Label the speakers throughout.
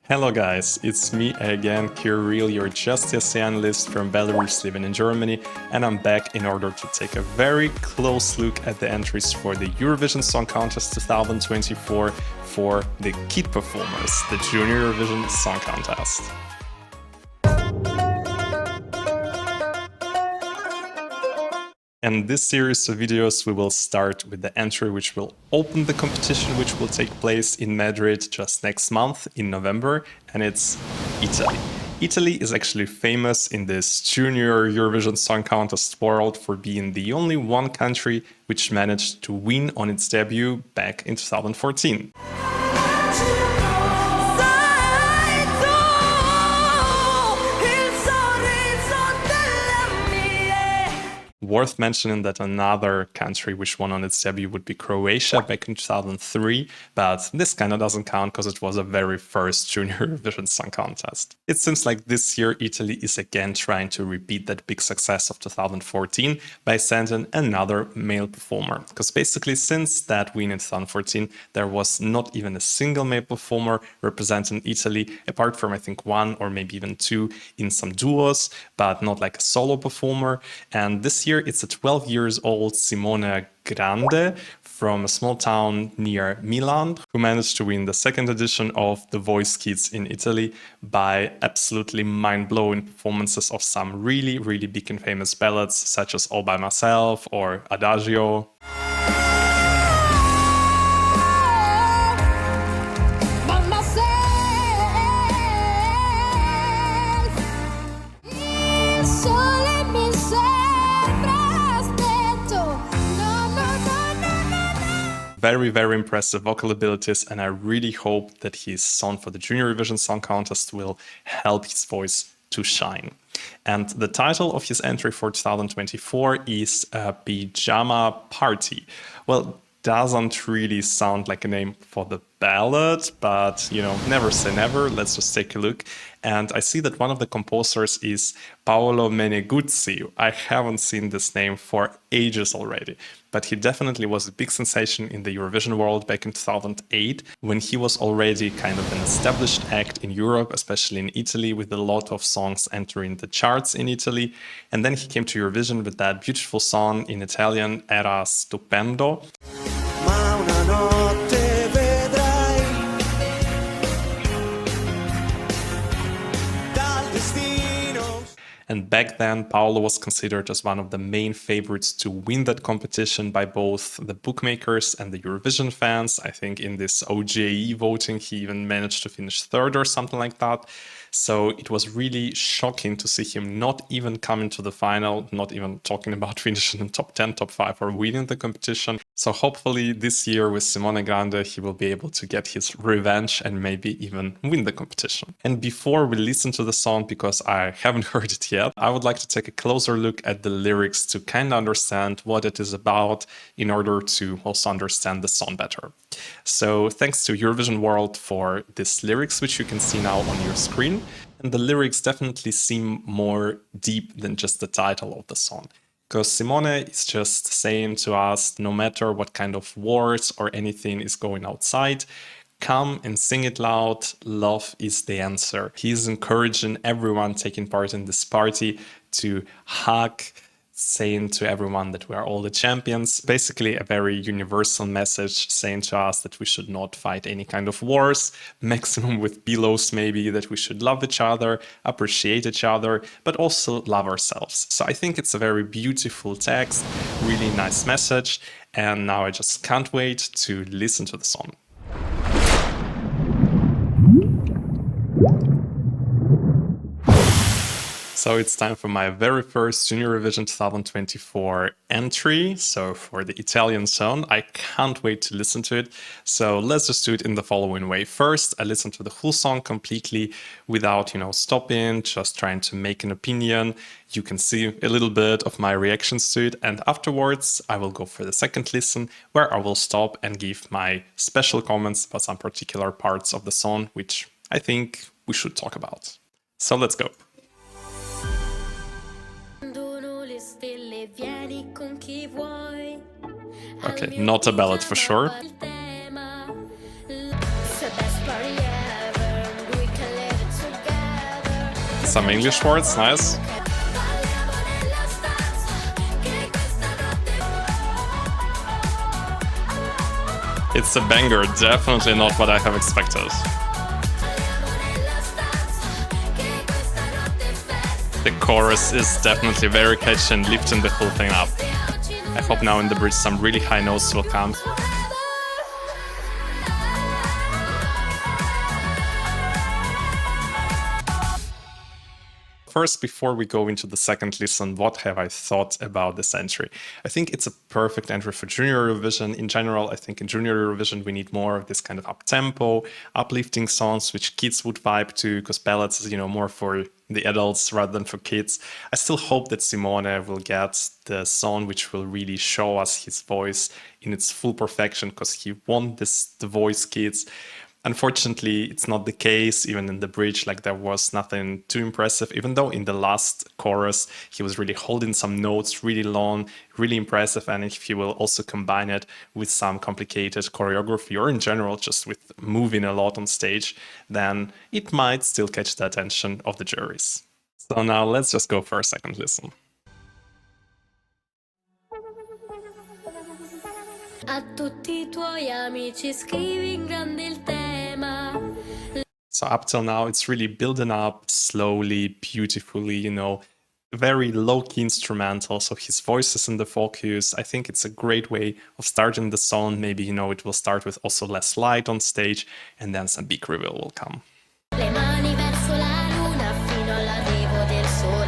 Speaker 1: Hello guys, it's me again, Kirill, your JESC analyst from Belarus living in Germany, and I'm back in order to take a very close look at the entries for the Eurovision Song Contest 2024 for the kid performers, the Junior Eurovision Song Contest. In this series of videos, we will start with the entry which will open the competition, which will take place in Madrid just next month in November, and it's Italy. Italy is actually famous in this Junior Eurovision Song Contest world for being the only one country which managed to win on its debut back in 2014. Worth mentioning that another country which won on its debut would be Croatia back in 2003, but this kind of doesn't count because it was the very first Junior Eurovision Song Contest. It seems like this year Italy is again trying to repeat that big success of 2014 by sending another male performer, because basically since that win in 2014 there was not even a single male performer representing Italy, apart from I think one or maybe even two in some duos, but not like a solo performer. And this year it's a 12 years old Simone Grande from a small town near Milan, who managed to win the second edition of The Voice Kids in Italy by absolutely mind-blowing performances of some really big and famous ballads such as All By Myself or Adagio. Very impressive vocal abilities, and I really hope that his song for the Junior Eurovision Song Contest will help his voice to shine. And the title of his entry for 2024 is Pigiama Party. Well, doesn't really sound like a name for the ballad, but you know, never say never. Let's just take a look. And I see that one of the composers is Paolo Meneguzzi. I haven't seen this name for ages already, but he definitely was a big sensation in the Eurovision world back in 2008, when he was already kind of an established act in Europe, especially in Italy, with a lot of songs entering the charts in Italy. And then he came to Eurovision with that beautiful song in Italian, Era Stupendo. And back then, Paolo was considered as one of the main favorites to win that competition by both the bookmakers and the Eurovision fans. I think in this OJE voting, he even managed to finish third or something like that. So it was really shocking to see him not even coming to the final, not even talking about finishing in top 10, top 5 or winning the competition. So hopefully this year with Simone Grande, he will be able to get his revenge and maybe even win the competition. And before we listen to the song, because I haven't heard it yet, I would like to take a closer look at the lyrics to kind of understand what it is about in order to also understand the song better. So thanks to Eurovision World for these lyrics, which you can see now on your screen. And the lyrics definitely seem more deep than just the title of the song. Because Simone is just saying to us, no matter what kind of wars or anything is going outside, come and sing it loud, love is the answer. He's encouraging everyone taking part in this party to hug, saying to everyone that we are all the champions. Basically a very universal message saying to us that we should not fight any kind of wars, maximum with pillows maybe, that we should love each other, appreciate each other, but also love ourselves. So I think it's a very beautiful text, really nice message, and now I just can't wait to listen to the song. So it's time for my very first Junior Eurovision 2024 entry. So for the Italian song, I can't wait to listen to it. So let's just do it in the following way. First, I listen to the whole song completely without, stopping, just trying to make an opinion. You can see a little bit of my reactions to it. And afterwards, I will go for the second listen, where I will stop and give my special comments about some particular parts of the song, which I think we should talk about. So let's go. Okay, not a ballad for sure. Some English words, nice. It's a banger, definitely not what I have expected. The chorus is definitely very catchy and lifting the whole thing up. I hope now in the bridge some really high notes will come. First, before we go into the second listen, what have I thought about this entry? I think it's a perfect entry for Junior Eurovision. In general, I think in Junior Eurovision we need more of this kind of up-tempo, uplifting songs which kids would vibe to, because ballads is, more for the adults rather than for kids. I still hope that Simone will get the song which will really show us his voice in its full perfection, because he won The Voice Kids. Unfortunately, it's not the case. Even in the bridge, there was nothing too impressive, even though in the last chorus, he was really holding some notes really long, really impressive. And if you will also combine it with some complicated choreography, or in general, just with moving a lot on stage, then it might still catch the attention of the juries. So now let's just go for a second listen.
Speaker 2: A tutti I tuoi amici scrivi in grande il tema.
Speaker 1: So up till now, it's really building up slowly, beautifully, very low-key instrumental. So his voice is in the focus. I think it's a great way of starting the song. Maybe, it will start with also less light on stage, and then some big reveal will come.
Speaker 2: Le mani verso la luna fino all'arrivo del sole.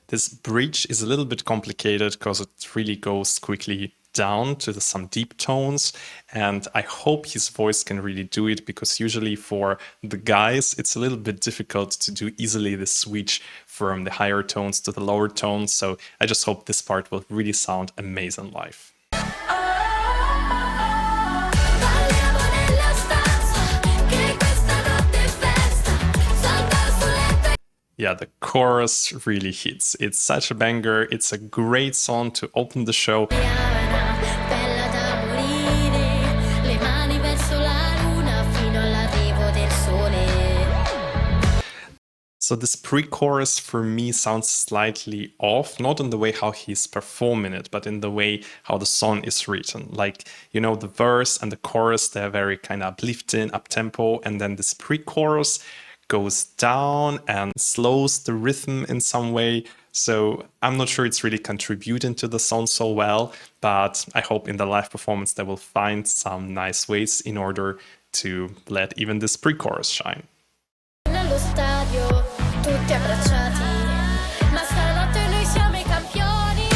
Speaker 1: This bridge is a little bit complicated because it really goes quickly down to some deep tones, and I hope his voice can really do it, because usually for the guys it's a little bit difficult to do easily the switch from the higher tones to the lower tones, so I just hope this part will really sound amazing live. Yeah, the chorus really hits. It's such a banger. It's a great song to open the show. So this pre-chorus for me sounds slightly off, not in the way how he's performing it, but in the way how the song is written. The verse and the chorus, they're very kind of uplifting, up-tempo, and then this pre-chorus goes down and slows the rhythm in some way. So I'm not sure it's really contributing to the song so well, but I hope in the live performance they will find some nice ways in order to let even this pre-chorus shine.
Speaker 2: Nello stadio, tutti abbracciati, ma stanotte noi siamo I campioni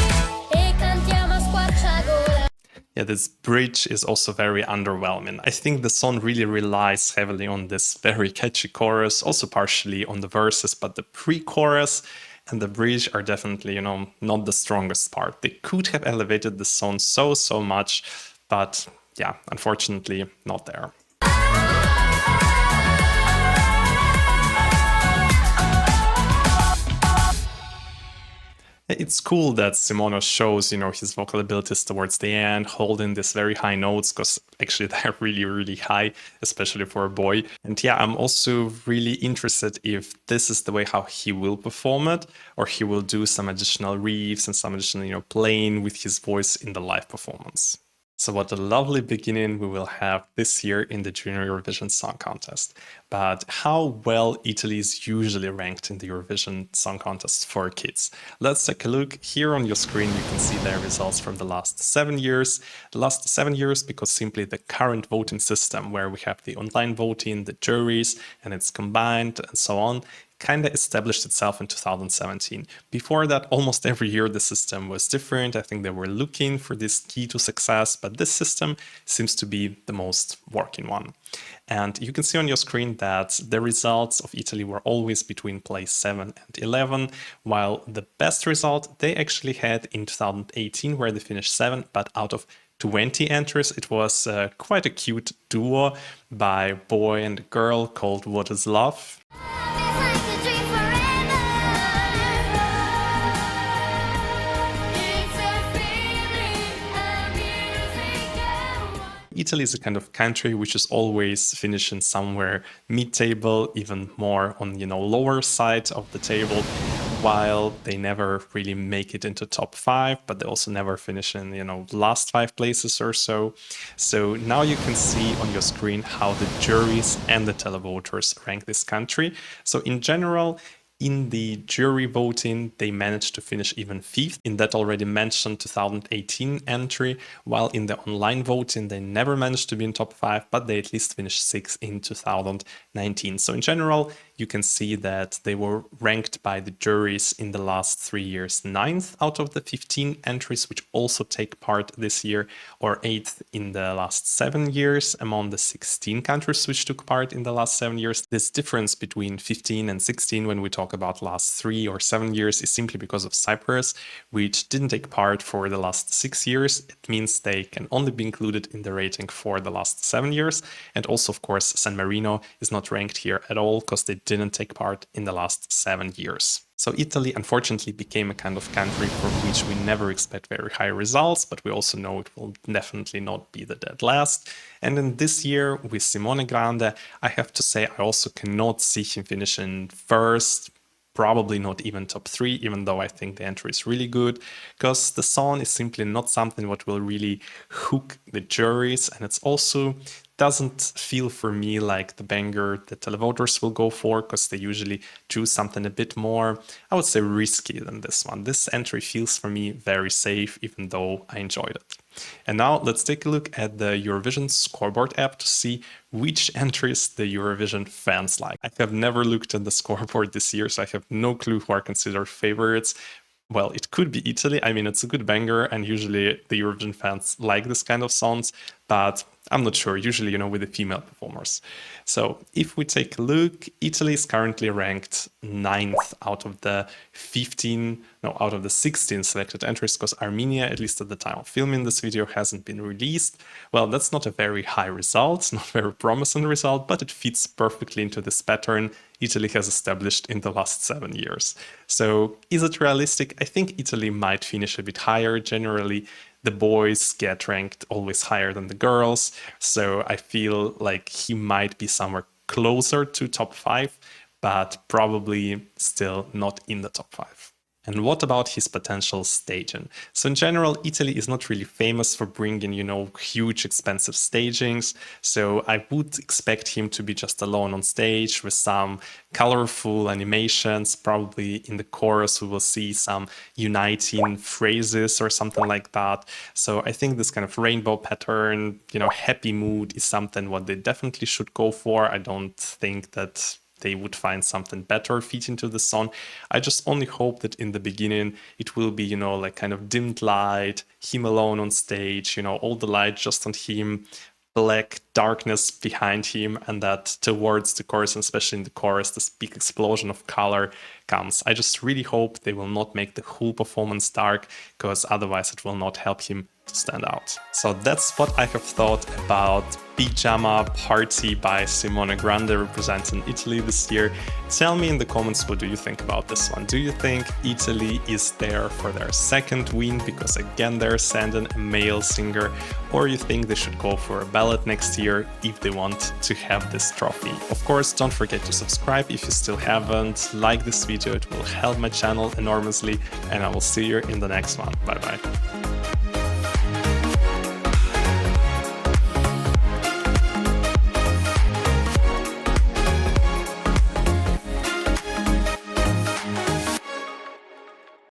Speaker 2: e cantiamo a squarciagola.
Speaker 1: Yeah, this bridge is also very underwhelming. I think the song really relies heavily on this very catchy chorus, also partially on the verses, but the pre-chorus and the bridge are definitely, not the strongest part. They could have elevated the song so much, but yeah, unfortunately not there. It's cool that Simone shows, his vocal abilities towards the end, holding these very high notes, because actually they're really, really high, especially for a boy. And yeah, I'm also really interested if this is the way how he will perform it, or he will do some additional reefs and some additional, playing with his voice in the live performance. So what a lovely beginning we will have this year in the Junior Eurovision Song Contest. But how well Italy is usually ranked in the Eurovision Song Contest for kids? Let's take a look. Here on your screen you can see their results from the last 7 years. The last 7 years because simply the current voting system, where we have the online voting, the juries, and it's combined and so on, kind of established itself in 2017. Before that, almost every year the system was different. I think they were looking for this key to success, but this system seems to be the most working one. And you can see on your screen that the results of Italy were always between place 7 and 11, while the best result they actually had in 2018, where they finished 7, but out of 20 entries, it was quite a cute duo by boy and girl called What Is Love. Italy is a kind of country which is always finishing somewhere mid-table, even more on, lower side of the table, while they never really make it into top 5, but they also never finish in, last 5 places or so. So now you can see on your screen how the juries and the televoters rank this country. So in general, in the jury voting, they managed to finish even 5th in that already mentioned 2018 entry, while in the online voting, they never managed to be in top 5, but they at least finished 6th in 2019. So in general, you can see that they were ranked by the juries in the last 3 years 9th out of the 15 entries which also take part this year, or 8th in the last 7 years among the 16 countries which took part in the last 7 years. This difference between 15 and 16 when we talk about last 3 or 7 years is simply because of Cyprus, which didn't take part for the last 6 years. It means they can only be included in the rating for the last 7 years. And also, of course, San Marino is not ranked here at all because they didn't take part in the last 7 years. So Italy, unfortunately, became a kind of country for which we never expect very high results, but we also know it will definitely not be the dead last. And then this year with Simone Grande, I have to say I also cannot see him finishing first, probably not even top 3, even though I think the entry is really good, because the song is simply not something what will really hook the juries, and it's also doesn't feel for me like the banger that televoters will go for, because they usually choose something a bit more, I would say, risky than this one. This entry feels for me very safe, even though I enjoyed it. And now let's take a look at the Eurovision Scoreboard app to see which entries the Eurovision fans like. I have never looked at the scoreboard this year, so I have no clue who are considered favorites. Well, it could be Italy. I mean, it's a good banger, and usually the Eurovision fans like this kind of songs, but I'm not sure, usually, with the female performers. So if we take a look, Italy is currently ranked 9th out of the 16 selected entries, because Armenia, at least at the time of filming this video, hasn't been released. Well, that's not a very high result, not a very promising result, but it fits perfectly into this pattern Italy has established in the last 7 years. So is it realistic? I think Italy might finish a bit higher. Generally, the boys get ranked always higher than the girls, so I feel like he might be somewhere closer to top 5, but probably still not in the top 5. And what about his potential staging? So in general, Italy is not really famous for bringing, huge expensive stagings. So I would expect him to be just alone on stage with some colorful animations. Probably in the chorus, we will see some uniting phrases or something like that. So I think this kind of rainbow pattern, happy mood is something what they definitely should go for. I don't think that they would find something better fit into the song. I just only hope that in the beginning it will be, like kind of dimmed light, him alone on stage, all the light just on him, black darkness behind him, and that towards the chorus, and especially in the chorus, this big explosion of color comes. I just really hope they will not make the whole performance dark, because otherwise it will not help him to stand out. So that's what I have thought about Pigiama Party by Simone Grande representing Italy this year. Tell me in the comments, what do you think about this one? Do you think Italy is there for their second win because again they're sending a male singer, or you think they should go for a ballot next year if they want to have this trophy? Of course, don't forget to subscribe if you still haven't, like this video, it will help my channel enormously, and I will see you in the next one. Bye bye.